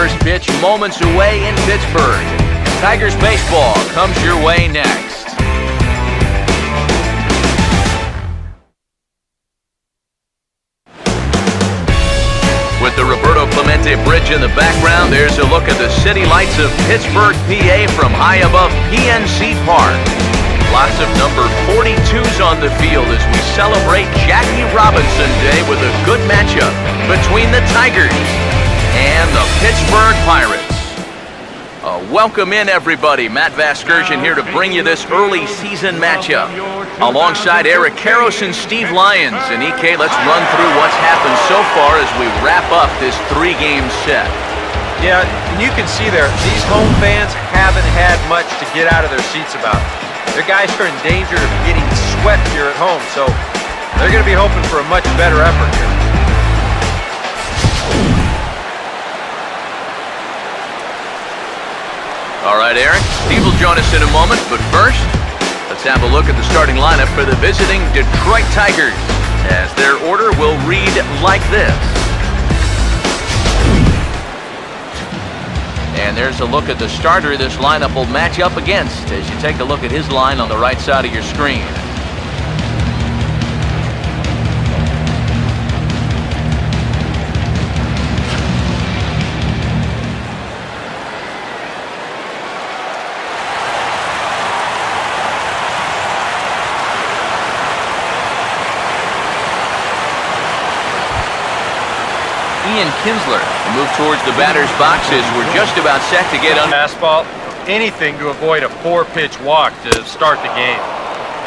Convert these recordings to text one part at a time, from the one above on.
first pitch moments away in Pittsburgh. Tigers baseball comes your way next. With the Roberto Clemente Bridge in the background, there's a look at the city lights of Pittsburgh, PA from high above PNC Park. Lots of number 42s on the field as we celebrate Jackie Robinson Day with a good matchup between the Tigers and the Pittsburgh Pirates. Welcome in, everybody. Matt Vasgersian here to bring you this early season matchup. Alongside Eric Karros and Steve Lyons. And EK, let's run through what's happened so far as we wrap up this three-game set. Yeah, and you can see there, these home fans haven't had much to get out of their seats about. Their guys are in danger of getting swept here at home, so they're going to be hoping for a much better effort here. All right, Eric, Steve will join us in a moment, but first, let's have a look at the starting lineup for the visiting Detroit Tigers, as their order will read like this. And there's a look at the starter this lineup will match up against as you take a look at his line on the right side of your screen. Ian Kinsler will move towards the batter's boxes. We're just about set to get on fastball. Anything to avoid a 4-pitch walk to start the game.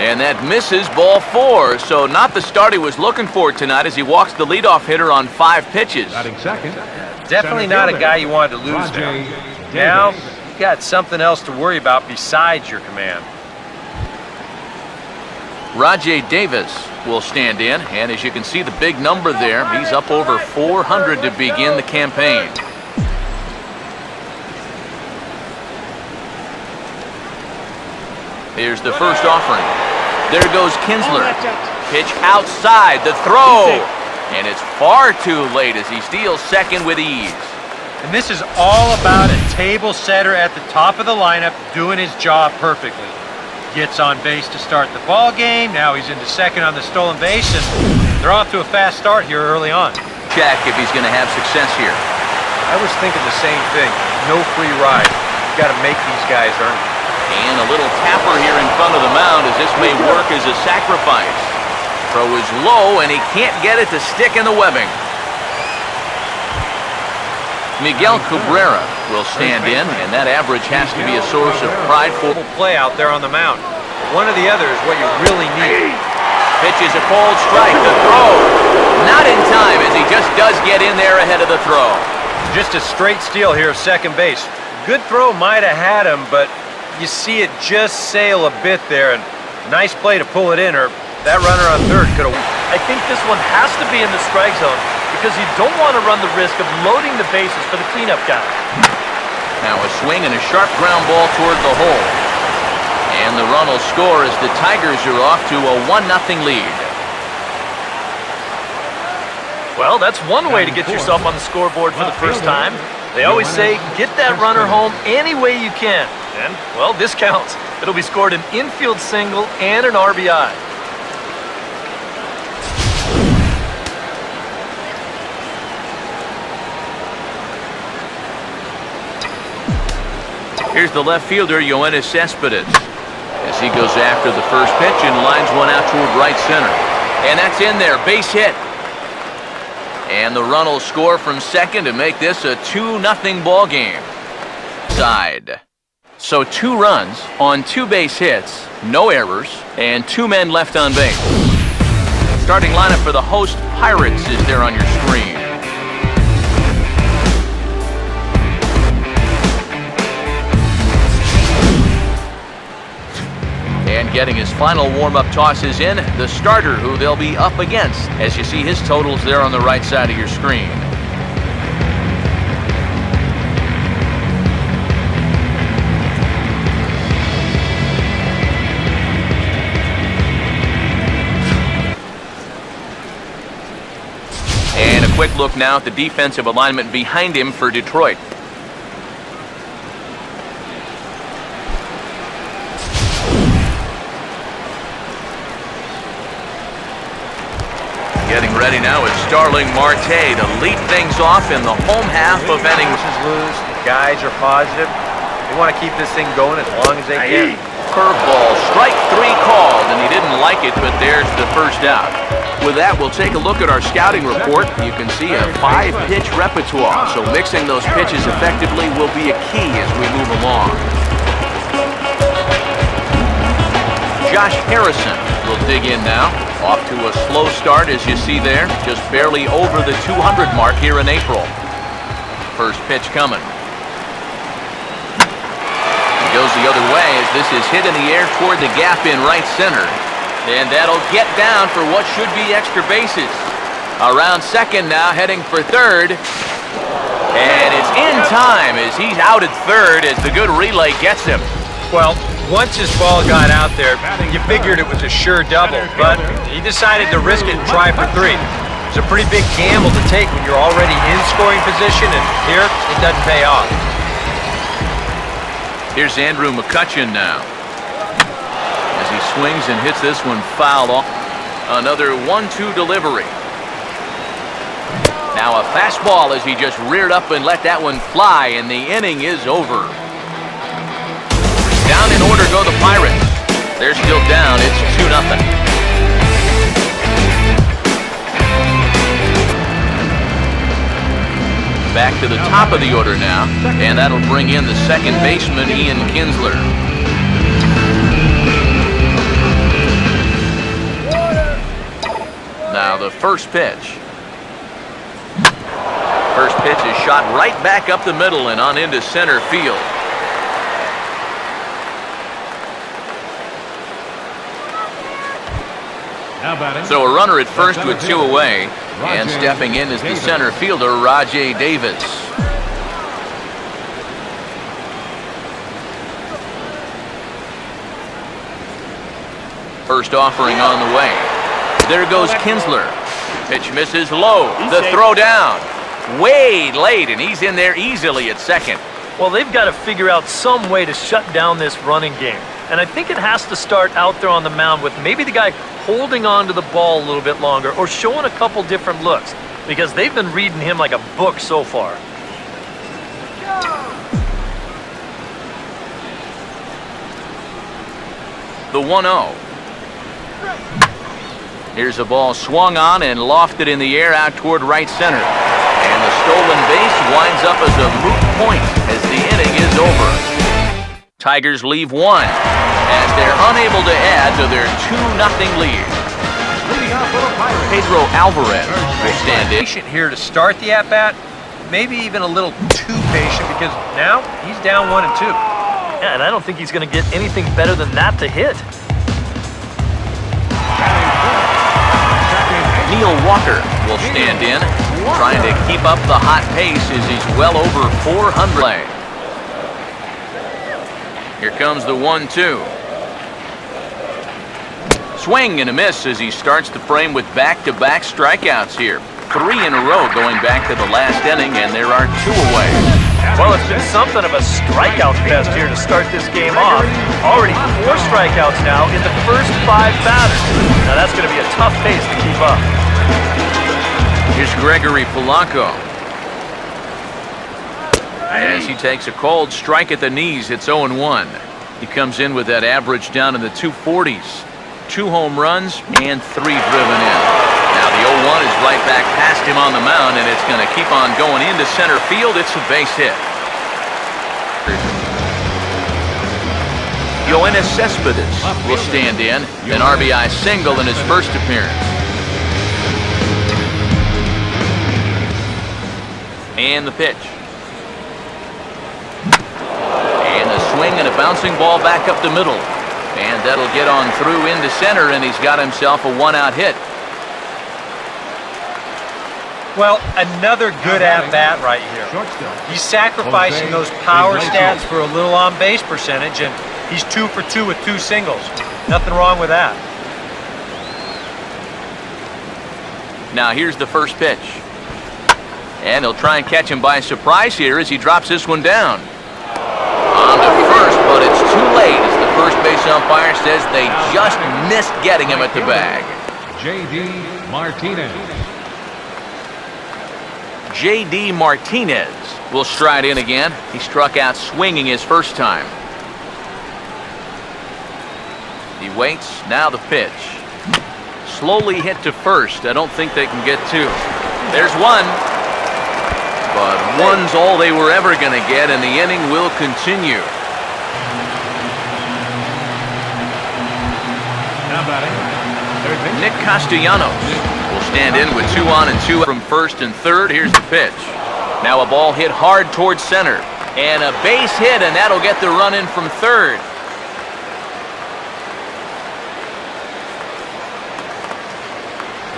And that misses ball 4. So not the start he was looking for tonight as he walks the leadoff hitter on 5 pitches. Second. Definitely not a guy you wanted to lose there. Now you got something else to worry about besides your command. Rajai Davis will stand in, and as you can see the big number there, he's up over 400 to begin the campaign. Here's the first offering. There goes Kinsler. Pitch outside, the throw, and it's far too late as he steals second with ease. And this is all about a table setter at the top of the lineup doing his job perfectly. Gets on base to start the ball game. Now he's into second on the stolen base, and they're off to a fast start here early on. Check if he's going to have success here. I was thinking the same thing. No free ride. You've got to make these guys earn it. And a little tapper here in front of the mound as this may work as a sacrifice. Throw is low, and he can't get it to stick in the webbing. Miguel Cabrera will stand in, and that average has to be a source of pride for play out there on the mound. One or the other is what you really need. Pitches a cold strike. The throw not in time as he just does get in there ahead of the throw. Just a straight steal here of second base. Good throw might have had him, but you see it just sail a bit there, and nice play to pull it in, or that runner on third could have. I think this one has to be in the strike zone, because you don't want to run the risk of loading the bases for the cleanup guy. Now a swing and a sharp ground ball toward the hole. And the run will score as the Tigers are off to a 1-0 lead. Well, that's one way to get yourself on the scoreboard for the first time. They always say, get that runner home any way you can. And, well, this counts. It'll be scored an infield single and an RBI. Here's the left fielder, Yoenis Cespedes, as he goes after the first pitch and lines one out toward right center. And that's in there, base hit. And the run will score from second to make this a 2-0 ball game. Side. So 2 runs on 2 base hits, no errors, and 2 men left on base. Starting lineup for the host Pirates is there on your screen. And getting his final warm-up tosses in, the starter who they'll be up against, as you see his totals there on the right side of your screen. And a quick look now at the defensive alignment behind him for Detroit. Getting ready now is Starling Marte to lead things off in the home half of innings. This is loose. The guys are positive. They want to keep this thing going as long as they can. Curveball, strike 3 called, and he didn't like it, but there's the first out. With that, we'll take a look at our scouting report. You can see a 5-pitch repertoire, so mixing those pitches effectively will be a key as we move along. Josh Harrison will dig in now. Off to a slow start, as you see there. Just barely over the 200 mark here in April. First pitch coming. He goes the other way as this is hit in the air toward the gap in right center. And that'll get down for what should be extra bases. Around second now, heading for third. And it's in time as he's out at third as the good relay gets him. Well, once his ball got out there, you figured it was a sure double, but he decided to risk it and try for 3. It's a pretty big gamble to take when you're already in scoring position, and here, it doesn't pay off. Here's Andrew McCutcheon now. As he swings and hits this one foul off. Another 1-2 delivery. Now a fastball as he just reared up and let that one fly, and the inning is over. Down in order go the Pirates. They're still down. It's 2-0. Back to the top of the order now, and that'll bring in the second baseman, Ian Kinsler. Now the first pitch. First pitch is shot right back up the middle and on into center field. So a runner at first with 2 away, and stepping in is the center fielder, Rajay Davis. First offering on the way. There goes Kinsler. Pitch misses low. The throw down. Way late, and he's in there easily at second. Well, they've got to figure out some way to shut down this running game. And I think it has to start out there on the mound with maybe the guy holding on to the ball a little bit longer or showing a couple different looks, because they've been reading him like a book so far. The 1-0. Here's a ball swung on and lofted in the air out toward right center. And the stolen base winds up as a moot point as the inning is over. Tigers leave 1 as they're unable to add to their 2-0 lead. Pedro Alvarez will stand in. Patient here to start the at-bat, maybe even a little too patient, because now he's down 1 and 2. Yeah, and I don't think he's going to get anything better than that to hit. Neil Walker will stand in, trying to keep up the hot pace as he's well over 400. Here comes the 1-2. Swing and a miss as he starts the frame with back-to-back strikeouts here. 3 in a row going back to the last inning, and there are 2 away. Well, it's been something of a strikeout fest here to start this game off. Already 4 strikeouts now in the first 5 batters. Now that's going to be a tough pace to keep up. Here's Gregory Polanco. As he takes a cold strike at the knees, it's 0-1. He comes in with that average down in the 240s. 2 home runs and 3 driven in. Now the 0-1 is right back past him on the mound, and it's going to keep on going into center field. It's a base hit. Yoenis Cespedes will stand in, an RBI single in his first appearance. And the pitch. And a swing and a bouncing ball back up the middle. And that'll get on through into center, and he's got himself a 1-out hit. Well, another good at-bat right here. He's sacrificing those power stats for a little on-base percentage, and he's 2 for 2 with 2 singles. Nothing wrong with that. Now here's the first pitch. And he'll try and catch him by surprise here as he drops this one down. On to first, but it's too late as the first base umpire says they just missed getting him at the bag. J.D. Martinez. J.D. Martinez will stride in again. He struck out swinging his first time. He waits, now the pitch. Slowly hit to first. I don't think they can get two. There's one. But one's all they were ever going to get, and the inning will continue. Now batting, third base. Nick Castellanos will stand in with 2 on and 2 from first and third. Here's the pitch. Now a ball hit hard towards center. And a base hit, and that'll get the run in from third.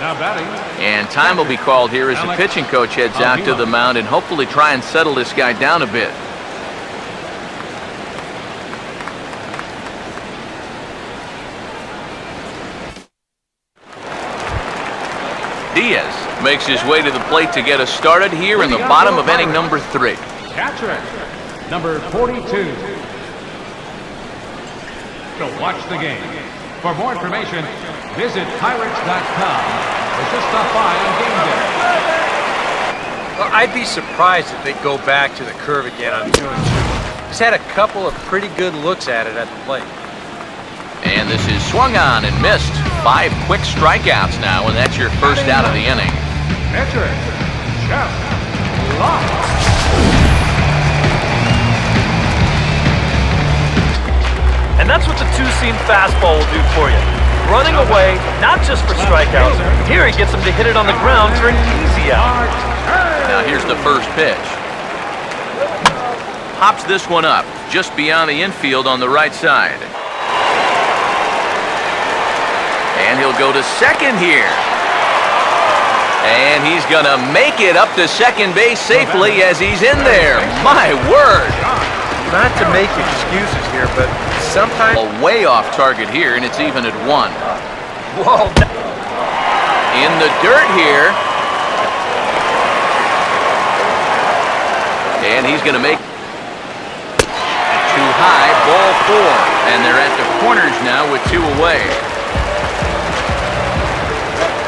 Now batting. And time will be called here as the pitching coach heads out to the mound and hopefully try and settle this guy down a bit. Diaz makes his way to the plate to get us started here in the bottom of inning number 3. Catcher, number 42. To watch the game. For more information, visit Pirates.com. Or just stop by on game day. Well, I'd be surprised if they go back to the curve again on 2 and 2. He's had a couple of pretty good looks at it at the plate. And this is swung on and missed. 5 quick strikeouts now, and that's your first out of the inning. Catcher, Jeff Locke. And that's what the two-seam fastball will do for you. Running away, not just for strikeouts. Here he gets him to hit it on the ground for an easy out. Now here's the first pitch. Pops this one up just beyond the infield on the right side. And he'll go to second here. And he's going to make it up to second base safely as he's in there. My word. Not to make excuses here, but sometimes... A way off target here, and it's even at 1. Whoa. In the dirt here. And he's going to make too high, ball 4. And they're at the corners now with 2 away.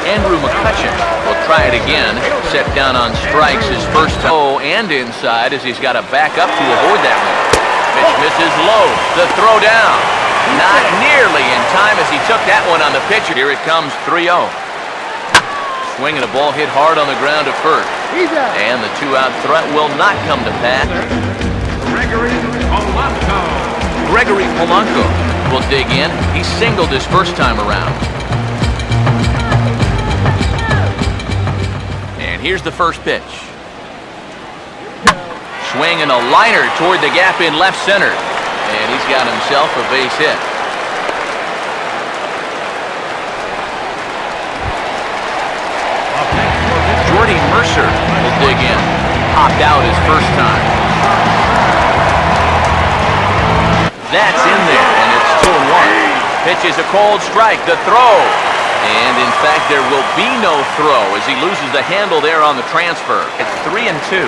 Andrew McCutcheon will try it again. Set down on strikes his first time. Oh, and inside as he's got to back up to avoid that one. Pitch misses low. The throw down. Not nearly in time as he took that one on the pitcher. Here it comes, 3-0. Swinging a ball hit hard on the ground to first. And the 2-out threat will not come to pass. Gregory Polanco. Gregory Polanco will dig in. He singled his first time around. And here's the first pitch. Swinging a liner toward the gap in left center. And he's got himself a base hit. Jordy Mercer will dig in. Popped out his first time. That's in there, and it's 2-1. Pitch is a cold strike. The throw. And in fact, there will be no throw as he loses the handle there on the transfer. It's 3-2.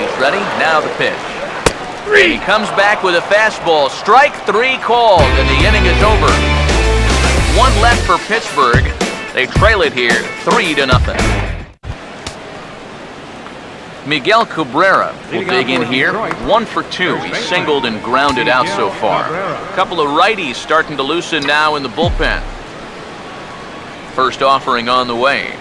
He's ready. Now the pitch. And he comes back with a fastball. Strike 3 called, and the inning is over. 1 left for Pittsburgh. They trail it here, 3-0. Miguel Cabrera will dig in here. 1 for 2. He's singled and grounded out so far. A couple of righties starting to loosen now in the bullpen. First offering on the way.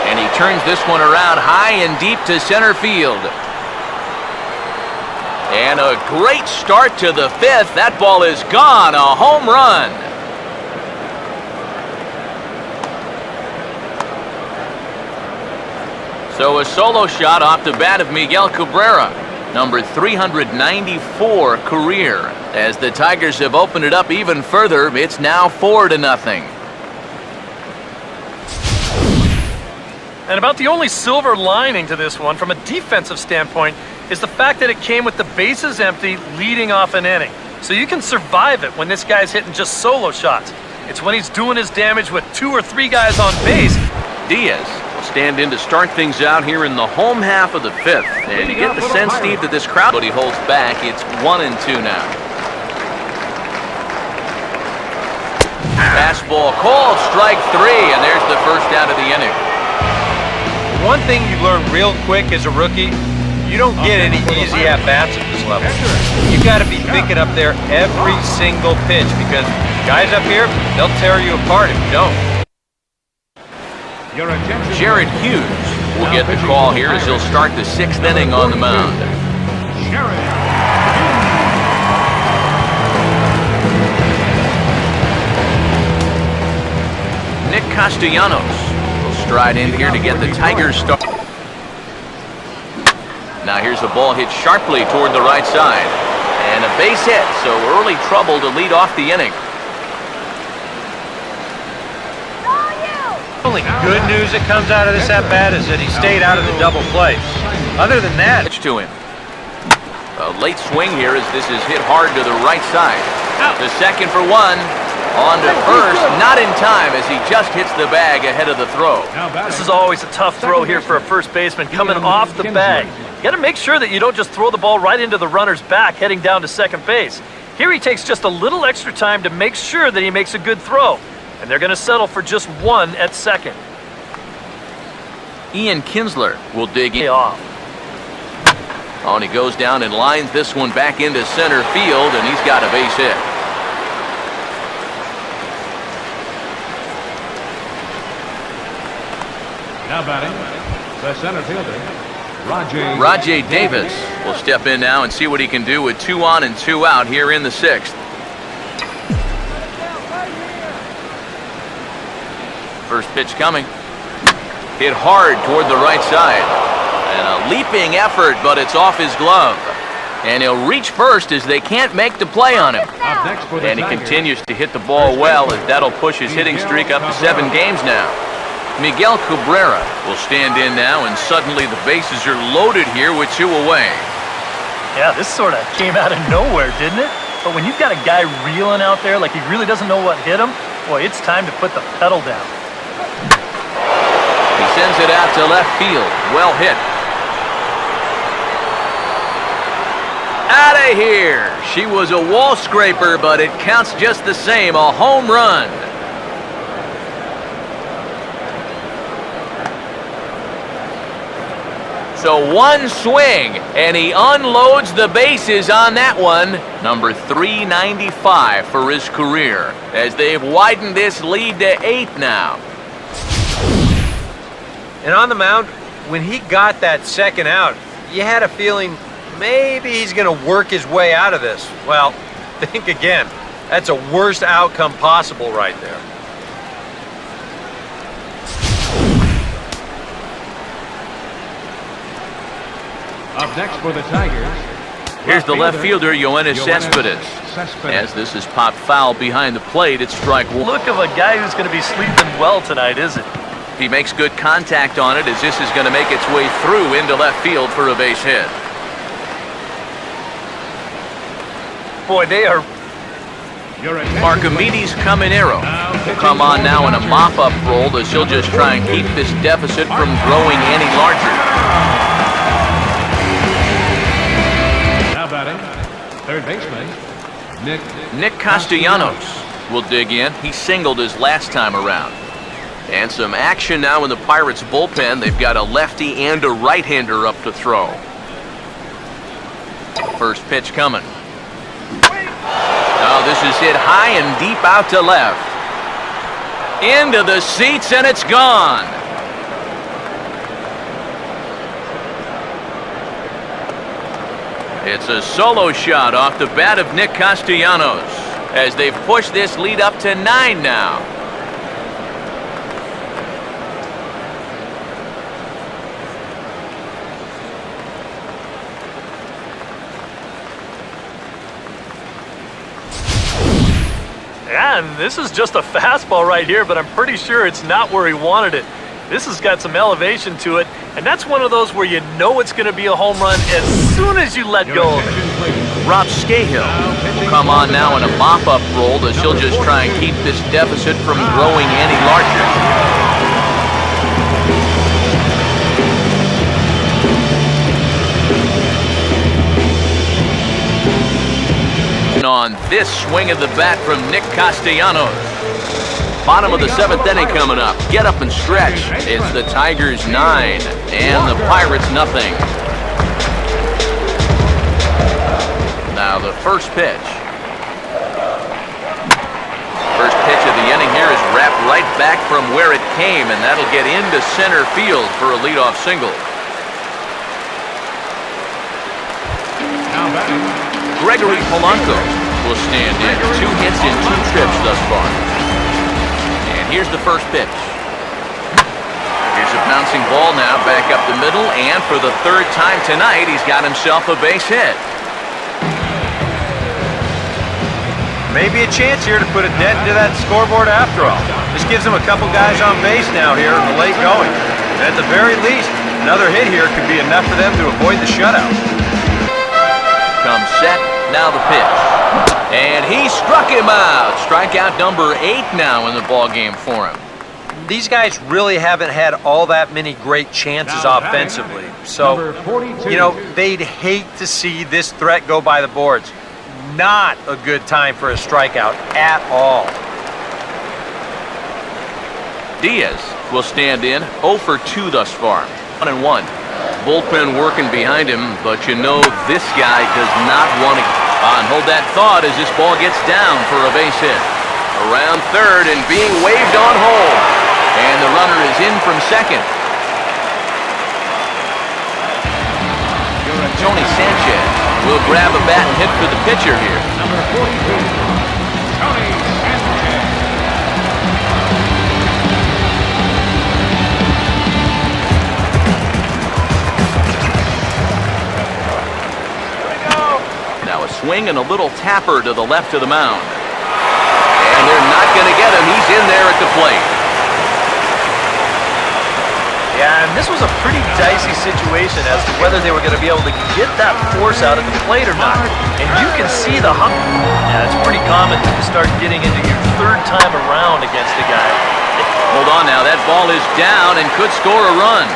And he turns this one around high and deep to center field. And a great start to the 5th. That ball is gone. A home run. So a solo shot off the bat of Miguel Cabrera. Number 394 career. As the Tigers have opened it up even further, it's now 4-0. And about the only silver lining to this one from a defensive standpoint is the fact that it came with the bases empty leading off an inning. So you can survive it when this guy's hitting just solo shots. It's when he's doing his damage with 2 or 3 guys on base. Diaz will stand in to start things out here in the home half of the 5th. And you get the sense, Steve, that this crowd, but he holds back. It's 1-2 now. Fastball called, strike three, and there's the first out of the inning. One thing you learn real quick as a rookie, you don't get any easy at-bats at this level. You got to be thinking up there every single pitch because guys up here, they'll tear you apart if you don't. Jared Hughes will get the call here as he'll start the sixth inning on the mound. Nick Castellanos will stride in here to get the Tigers started. Now here's a ball hit sharply toward the right side. And a base hit, so early trouble to lead off the inning. The only good news that comes out of this at-bat is that he stayed out of the double play. Other than that, Pitch to him. A late swing here as this is hit hard to the right side. The second for one. On to first, not in time as he just hits the bag ahead of the throw. This is always a tough throw here for a first baseman coming off the bag. You got to make sure that you don't just throw the ball right into the runner's back heading down to second base. Here he takes just a little extra time to make sure that he makes a good throw. And they're going to settle for just one at second. Ian Kinsler will dig in. Off. Oh, and he goes down and lines this one back into center field, and he's got a base hit. Now batting, the center fielder, Rajay Davis will step in now and see what he can do with 2 on and 2 out here in the sixth. First pitch coming. Hit hard toward the right side. And a leaping effort, but it's off his glove. And he'll reach first as they can't make the play on him. And he continues to hit the ball well as that'll push his hitting streak up to 7 games now. Miguel Cabrera will stand in now, and suddenly the bases are loaded here with 2 away. Yeah, this sort of came out of nowhere, didn't it? But when you've got a guy reeling out there like he really doesn't know what hit him, boy, it's time to put the pedal down. He sends it out to left field. Well hit. Out of here. She was a wall scraper, but it counts just the same. A home run. So one swing, and he unloads the bases on that one. Number 395 for his career, as they've widened this lead to 8 now. and on the mound, when he got that second out, you had a feeling maybe he's going to work his way out of this. Well, think again. That's a worst outcome possible right there. Up next for the Tigers. Here's the left fielder, Yoenis Cespedes. As this is popped foul behind the plate, it's strike one. Look of a guy who's going to be sleeping well tonight, is it? He makes good contact on it as this is going to make its way through into left field for a base hit. Boy, they are... Archimedes Caminero will come on now in a mop-up role as he'll just try and keep this deficit from growing any larger. Now batting, third baseman, Nick Castellanos will dig in. He singled his last time around. And some action now in the Pirates bullpen. They've got a lefty and a right-hander up to throw. First pitch coming. Oh, this is hit high and deep out to left. Into the seats, and it's gone. It's a solo shot off the bat of Nick Castellanos as they've pushed this lead up to 9 now. Yeah, and this is just a fastball right here, but I'm pretty sure it's not where he wanted it. This has got some elevation to it, and that's one of those where you know it's going to be a home run as soon as you let go of it. Rob Scahill will come on now in a mop-up role as he'll just try and keep this deficit from growing any larger. On this swing of the bat from Nick Castellanos. Bottom of the 7th inning coming up. Get up and stretch. It's the Tigers 9 and the Pirates nothing. Now the first pitch. First pitch of the inning here is wrapped right back from where it came, and that'll get into center field for a leadoff single. Gregory Polanco will stand in. 2 hits in 2 trips thus far. And here's the first pitch. Here's a bouncing ball now back up the middle, and for the 3rd time tonight, he's got himself a base hit. Maybe a chance here to put a dent into that scoreboard after all. This gives him a couple guys on base now here in the late going. And at the very least, another hit here could be enough for them to avoid the shutout. Comes set, now the pitch. And he struck him out. Strikeout number 8 now in the ball game for him. These guys really haven't had all that many great chances offensively. So, you know, they'd hate to see this threat go by the boards. Not a good time for a strikeout at all. Diaz will stand in. 0 for 2 thus far. 1-1. Bullpen working behind him, but you know this guy does not want to. And hold that thought as this ball gets down for a base hit. Around third and being waved on home. And the runner is in from second. Tony Sanchez will grab a bat and hit for the pitcher here. Number 42, Tony Sanchez. Now a swing and a little tapper to the left of the mound. And they're not going to get him. He's in there at the plate. Yeah, and this was a pretty dicey situation as to whether they were going to be able to get that force out at the plate or not. And you can see the hump. Yeah, it's pretty common to start getting into your 3rd time around against a guy. Hold on now, that ball is down and could score a run.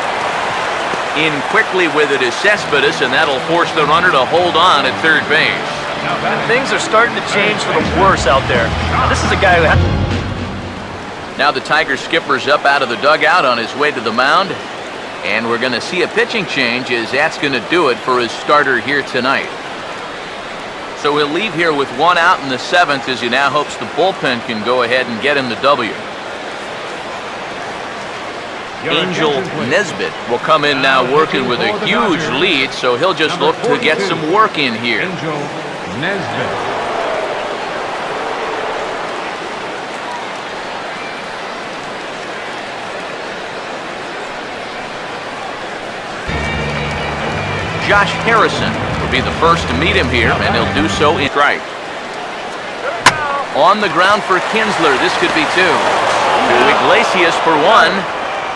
In quickly with it is Cespedes, and that'll force the runner to hold on at third base. Things are starting to change for the worse out there. Now, this is a guy who Now the Tiger skipper's up out of the dugout on his way to the mound. And we're going to see a pitching change as that's going to do it for his starter here tonight. So he'll leave here with 1 out in the 7th as he now hopes the bullpen can go ahead and get him the W. Angel Nesbitt will come in now working with a huge lead, so he'll just look to get some work in here. Angel Nesbitt. Josh Harrison will be the first to meet him here, and he'll do so in strike. On the ground for Kinsler, this could be 2. To Iglesias for 1,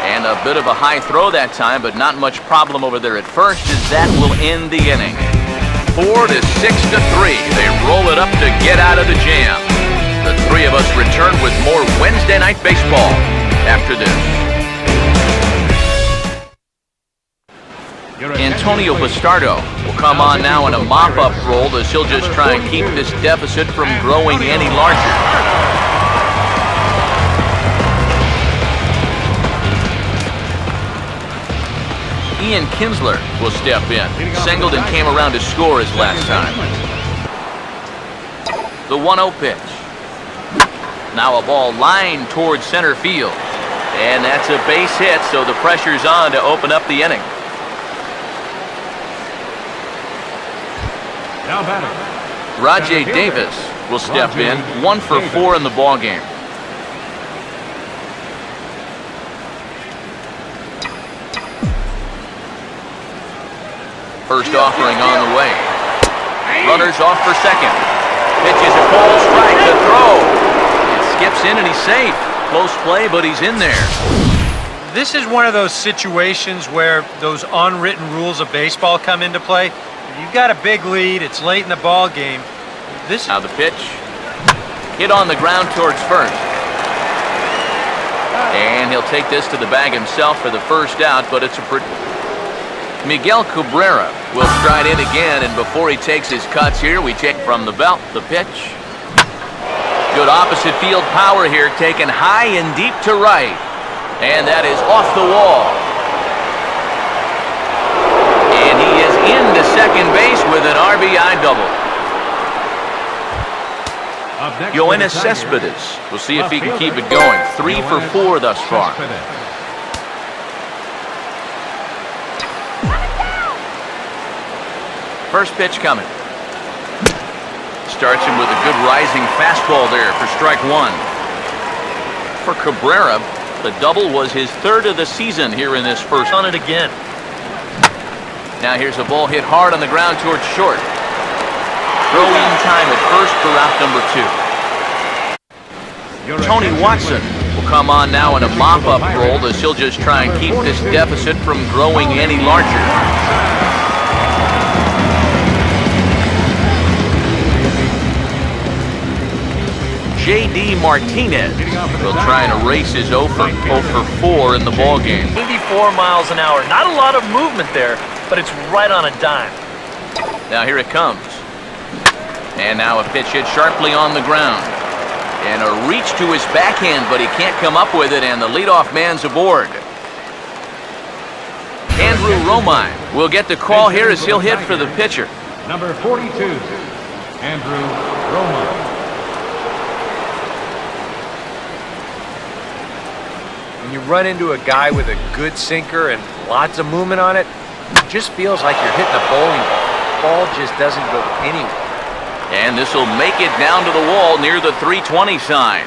and a bit of a high throw that time, but not much problem over there at first, as that will end the inning. 4 to 6 to 3. They roll it up to get out of the jam. The 3 of us return with more Wednesday Night Baseball after this. Antonio Bastardo will come on now in a mop-up role as he'll just try and keep this deficit from growing any larger. Ian Kinsler will step in. Singleton came around to score his last time. The 1-0 pitch. Now a ball lined towards center field. And that's a base hit, so the pressure's on to open up the inning. Now batter. Rajay Davis will step in. 1 for 4 in the ball game. First offering on the way. Runners off for second. Pitches a cold strike. The throw. It skips in and he's safe. Close play, but he's in there. This is one of those situations where those unwritten rules of baseball come into play. You've got a big lead. It's late in the ball game. Now the pitch. Hit on the ground towards first. And he'll take this to the bag himself for the first out, but it's a pretty... Miguel Cabrera will stride in again, and before he takes his cuts here, we check from the belt the pitch. Good opposite field power here, taken high and deep to right. And that is off the wall. And he is into second base with an RBI double. Yoenis Cespedes. We'll see if he can keep it going. 3 for 4 thus far. First pitch coming. Starts him with a good rising fastball there for strike 1. For Cabrera, the double was his 3rd of the season here in this first. On it again. Now here's a ball hit hard on the ground towards short. Throw-in time at first for out number 2. Tony Watson will come on now in a mop-up role as he'll just try and keep this deficit from growing any larger. J.D. Martinez will try and erase his 0 for 4 in the ballgame. 84 miles an hour. Not a lot of movement there, but it's right on a dime. Now here it comes. And now a pitch hit sharply on the ground. And a reach to his backhand, but he can't come up with it, and the leadoff man's aboard. Andrew Romine will get the call here as he'll hit for the pitcher. Number 42, Andrew Romine. When you run into a guy with a good sinker and lots of movement on it, it just feels like you're hitting a bowling ball. The ball just doesn't go anywhere. And this will make it down to the wall near the 320 sign.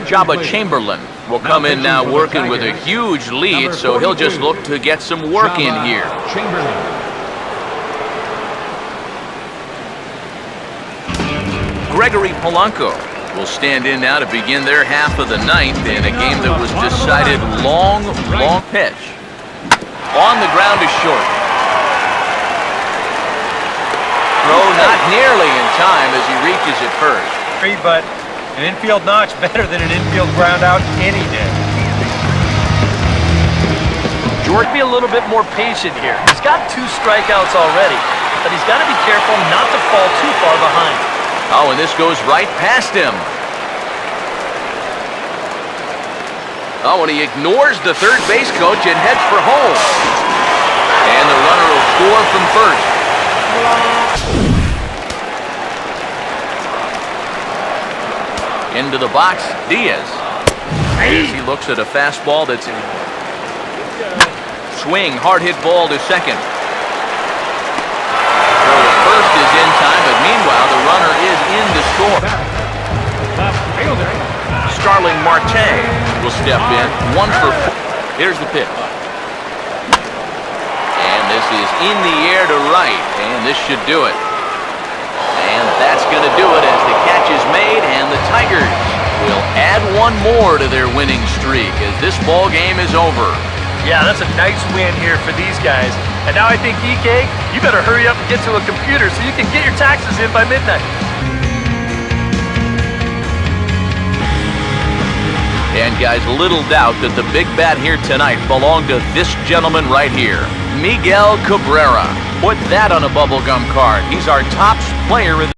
Jabba Chamberlain will come in now working with a huge lead, so he'll just look to get some work in here. Gregory Polanco will stand in now to begin their half of the ninth in a game that was decided long pitch. On the ground is short. Throw not nearly in time as he reaches it first. But an infield knock's better than an infield ground out any day. George, be a little bit more patient here. He's got 2 strikeouts already, but he's got to be careful not to fall too far behind. Oh, and this goes right past him. Oh, and he ignores the third base coach and heads for home. And the runner will score from first. Into the box, Diaz. As he looks at a fastball that's in. Swing, hard hit ball to second. Throw to first is in time, but meanwhile the runner is in to score. Starling Marte will step in. 1 for 4. Here's the pitch. And this is in the air to right, and this should do it. And that's going to do it as the catch is made, and the Tigers will add 1 more to their winning streak as this ball game is over. Yeah, that's a nice win here for these guys. And now I think, EK, you better hurry up and get to a computer so you can get your taxes in by midnight. And guys, little doubt that the big bat here tonight belonged to this gentleman right here, Miguel Cabrera. Put that on a bubblegum card. He's our top player in